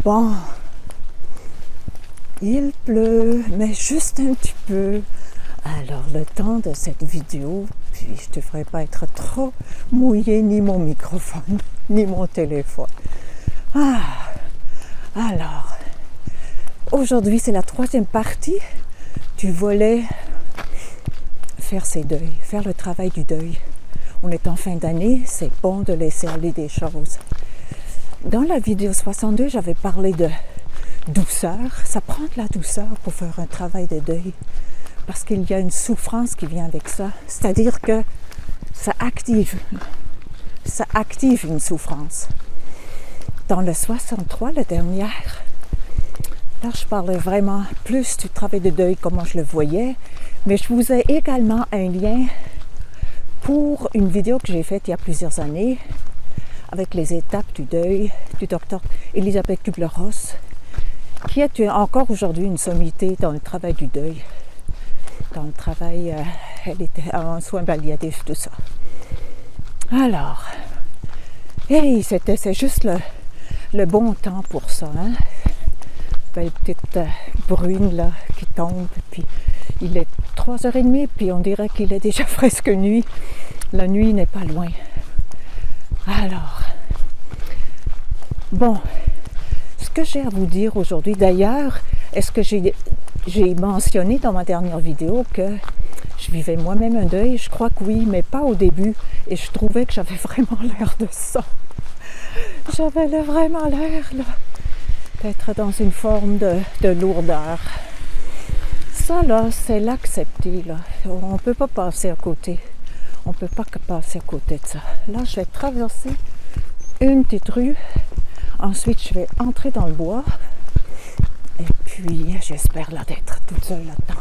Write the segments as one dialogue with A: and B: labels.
A: Bon, il pleut, mais juste un petit peu. Alors, le temps de cette vidéo, puis je ne devrais pas être trop mouillé, ni mon microphone, ni mon téléphone. Alors, aujourd'hui, c'est la troisième partie du volet faire ses deuils, faire le travail du deuil. On est en fin d'année, c'est bon de laisser aller des choses. Dans la vidéo 62, j'avais parlé de douceur. Ça prend de la douceur pour faire un travail de deuil. Parce qu'il y a une souffrance qui vient avec ça. C'est-à-dire que ça active une souffrance. Dans le 63, la dernière, là je parlais vraiment plus du travail de deuil, comment je le voyais. Mais je vous ai également un lien pour une vidéo que j'ai faite il y a plusieurs années avec les étapes du deuil du docteur Elisabeth Kübler-Ross, qui est encore aujourd'hui une sommité dans le travail du deuil. Dans le travail, elle était en soins palliatifs, tout ça. Alors, c'est juste le bon temps pour ça. Hein? Une petite bruine là qui tombe, puis il est 3h30, puis on dirait qu'il est déjà presque nuit. La nuit n'est pas loin. Alors, bon, ce que j'ai à vous dire aujourd'hui, d'ailleurs, est-ce que j'ai mentionné dans ma dernière vidéo que je vivais moi-même un deuil? Je crois que oui, mais pas au début. Et je trouvais que j'avais vraiment l'air de ça. J'avais vraiment l'air d'être dans une forme de lourdeur. Ça, là, c'est l'accepter. Là. On ne peut pas passer à côté. On ne peut pas passer à côté de ça. Là, je vais traverser une petite rue. Ensuite, je vais entrer dans le bois. Et puis, j'espère là d'être toute seule là-dedans.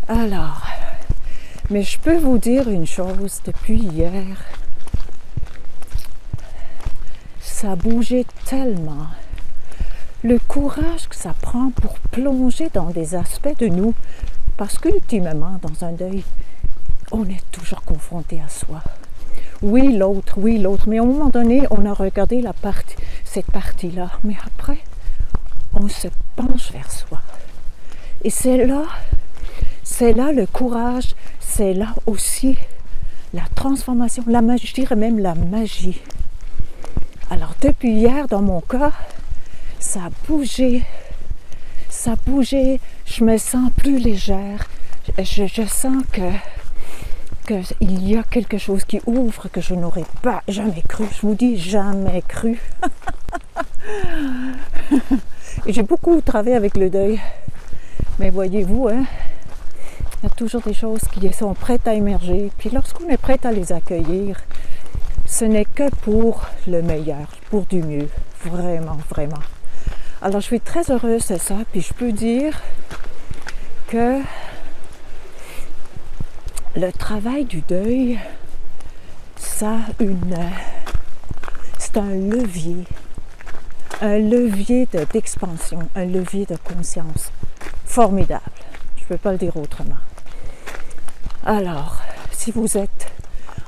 A: Alors, mais je peux vous dire une chose, depuis hier, ça a bougé tellement. Le courage que ça prend pour plonger dans des aspects de nous, parce qu'ultimement, dans un deuil, on est toujours confronté à soi. Oui, l'autre, mais à un moment donné, on a regardé cette partie-là, mais après, on se penche vers soi. Et c'est là le courage, c'est là aussi la transformation, la magie, je dirais même la magie. Alors depuis hier, dans mon cas, ça a bougé, je me sens plus légère, je sens qu'il y a quelque chose qui ouvre que je n'aurais pas jamais cru, je vous dis jamais cru. Et j'ai beaucoup travaillé avec le deuil, mais voyez-vous, hein, il y a toujours des choses qui sont prêtes à émerger, puis lorsqu'on est prêt à les accueillir, ce n'est que pour le meilleur, pour du mieux, vraiment, vraiment. Alors je suis très heureuse de ça, puis je peux dire que le travail du deuil, c'est un levier d'expansion, un levier de conscience formidable. Je ne peux pas le dire autrement. Alors, si vous êtes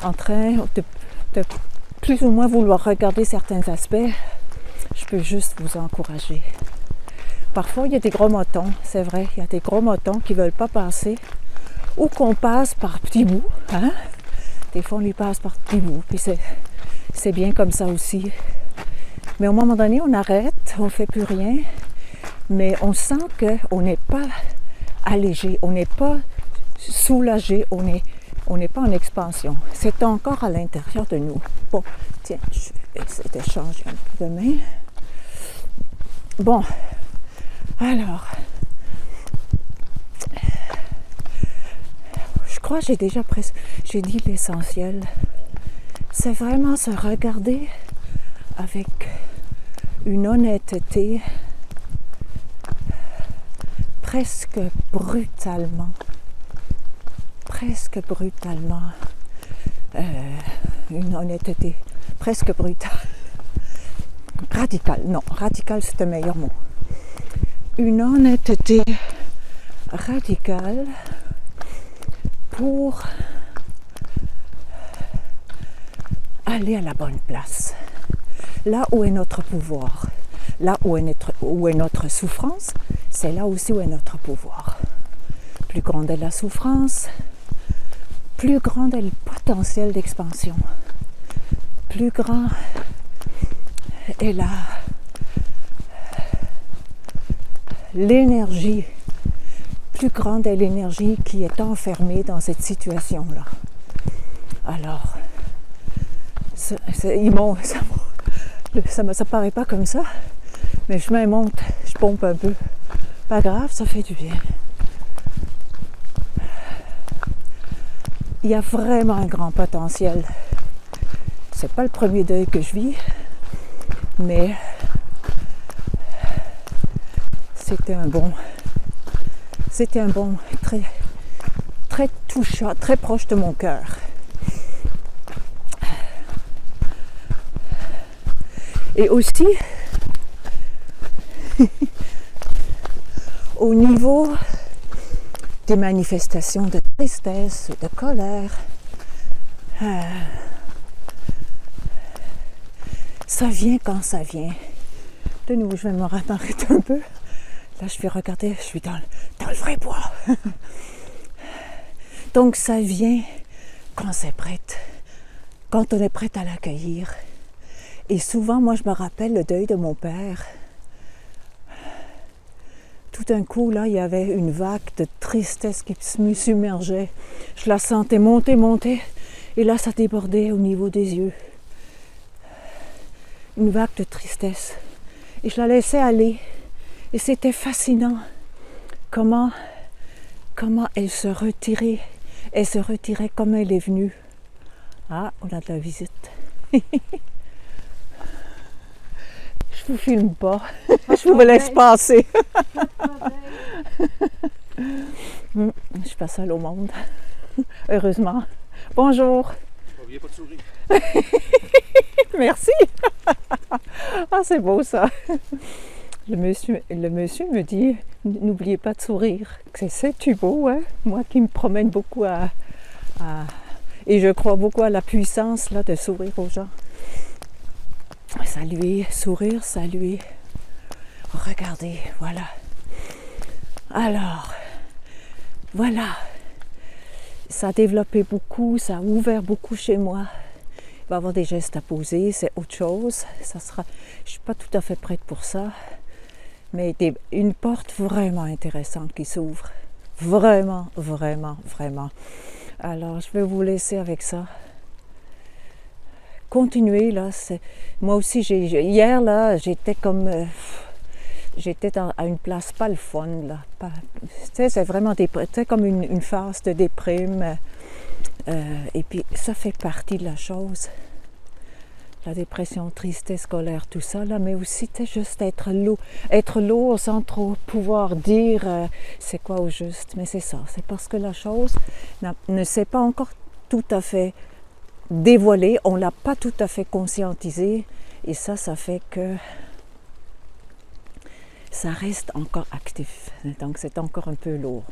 A: en train de plus ou moins vouloir regarder certains aspects, je peux juste vous encourager. Parfois, il y a des gros motons, c'est vrai, il y a des gros motons qui ne veulent pas passer, ou qu'on passe par petits bouts. Hein? Des fois, on lui passe par petits bouts, puis c'est bien comme ça aussi. Mais au moment donné, on arrête, on ne fait plus rien, mais on sent qu'on n'est pas allégé, on n'est pas soulagé, on n'est pas en expansion. C'est encore à l'intérieur de nous. Bon, tiens, je vais essayer de changer un peu de main. Bon, alors, je crois que j'ai dit l'essentiel. C'est vraiment se regarder avec une honnêteté presque brutalement, une honnêteté presque brutale, radicale c'est un meilleur mot, une honnêteté radicale pour aller à la bonne place. Là où est notre pouvoir, là où est notre souffrance, c'est là aussi où est notre pouvoir. Plus grande est la souffrance, plus grand est le potentiel d'expansion. Plus grand est l'énergie, plus grande est l'énergie qui est enfermée dans cette situation-là. Alors, ça paraît pas comme ça, mais je me monte, je pompe un peu. Pas grave, ça fait du bien. Il y a vraiment un grand potentiel. C'est pas le premier deuil que je vis, mais c'était un bon, très, très touchant, très proche de mon cœur. Et aussi, au niveau des manifestations de tristesse, de colère, ça vient quand ça vient. De nouveau, je vais m'arrêter un peu. Là, je vais regarder, je suis dans le vrai bois. Donc, ça vient quand c'est prête, quand on est prête à l'accueillir. Et souvent, moi, je me rappelle le deuil de mon père. Tout d'un coup, là, il y avait une vague de tristesse qui me submergeait. Je la sentais monter, et là, ça débordait au niveau des yeux. Une vague de tristesse. Et je la laissais aller. Et c'était fascinant comment elle se retirait. Elle se retirait comme elle est venue. Ah, on a de la visite. Je vous filme pas. Je vous laisse passer. Je passe seule au monde. Heureusement. Bonjour.
B: N'oubliez pas de sourire.
A: Merci. Ah, c'est beau ça. Le monsieur me dit, n'oubliez pas de sourire. C'est beau, hein? Moi qui me promène beaucoup et je crois beaucoup à la puissance là, de sourire aux gens. Saluer, sourire, saluer. Regardez, voilà. Alors, voilà. Ça a développé beaucoup, ça a ouvert beaucoup chez moi. Il va y avoir des gestes à poser, c'est autre chose. Je ne suis pas tout à fait prête pour ça. Mais une porte vraiment intéressante qui s'ouvre. Vraiment, vraiment, vraiment. Alors, je vais vous laisser avec ça. Continuez, là. Moi aussi, hier, là, j'étais comme... j'étais à une place pas le fun, là. C'est vraiment comme une phase de déprime. Et puis, ça fait partie de la chose. La dépression, tristesse, colère, tout ça, là. Mais aussi, juste être lourd sans trop pouvoir dire c'est quoi au juste. Mais c'est ça. C'est parce que la chose ne s'est pas encore tout à fait dévoilée. On ne l'a pas tout à fait conscientisée. Et ça fait que ça reste encore actif. Donc, c'est encore un peu lourd.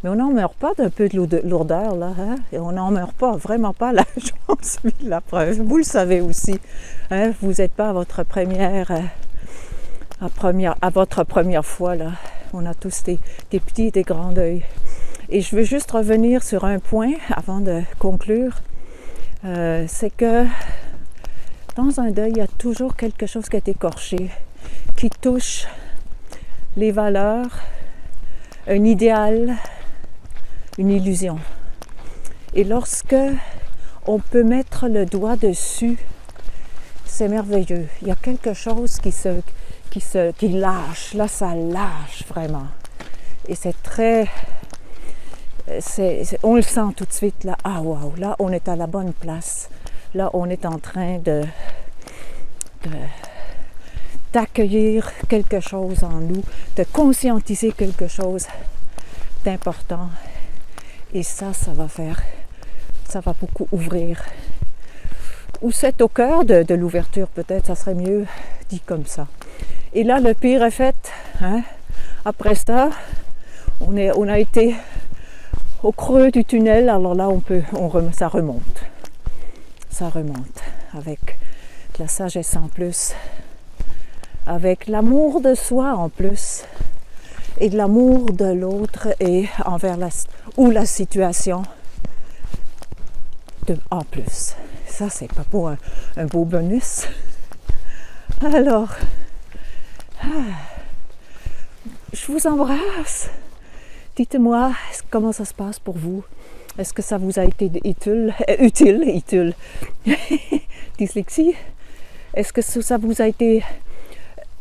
A: Mais on n'en meurt pas d'un peu de lourdeur, là. Hein? Et on n'en meurt pas, vraiment pas. Là, j'en suis la preuve. Vous le savez aussi. Hein? Vous n'êtes pas à votre première fois, là. On a tous des petits et des grands deuils. Et je veux juste revenir sur un point avant de conclure. C'est que dans un deuil, il y a toujours quelque chose qui est écorché, qui touche les valeurs, un idéal, une illusion. Et lorsque on peut mettre le doigt dessus, c'est merveilleux. Il y a quelque chose qui lâche. Là, ça lâche vraiment. Et c'est très... on le sent tout de suite, là. Ah, wow, là, on est à la bonne place. Là, on est en train d'accueillir quelque chose en nous, de conscientiser quelque chose d'important. Et ça va beaucoup ouvrir. Ou c'est au cœur de l'ouverture, peut-être, ça serait mieux dit comme ça. Et là, le pire est fait. Hein? Après ça, on a été au creux du tunnel, alors là, ça remonte. Ça remonte avec avec la sagesse en plus, avec l'amour de soi en plus, et de l'amour de l'autre et envers la situation en plus. Ça, c'est pas pour un beau bonus. Alors, je vous embrasse. Dites-moi comment ça se passe pour vous. Est-ce que ça vous a été utile, dyslexie? Est-ce que ça vous a été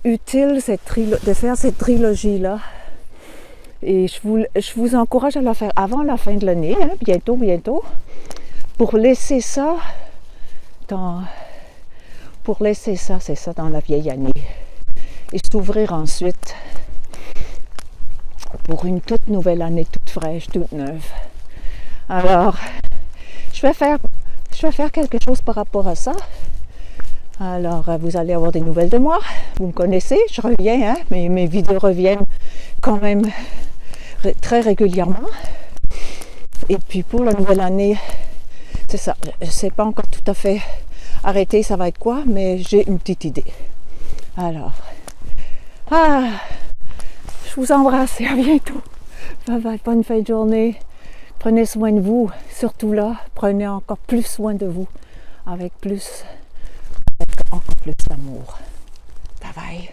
A: utile de faire cette trilogie-là? Et je vous encourage à la faire avant la fin de l'année, hein, bientôt, pour laisser ça dans la vieille année et s'ouvrir ensuite pour une toute nouvelle année, toute fraîche, toute neuve. Alors, je vais faire quelque chose par rapport à ça. Alors, vous allez avoir des nouvelles de moi. Vous me connaissez, je reviens, hein, mes vidéos reviennent quand même très régulièrement. Et puis pour la nouvelle année, c'est ça. Je ne sais pas encore tout à fait arrêté, ça va être quoi, mais j'ai une petite idée. Alors, je vous embrasse et à bientôt. Bye bye, bonne fin de journée. Prenez soin de vous, surtout là, prenez encore plus soin de vous, avec encore plus d'amour. Bye bye.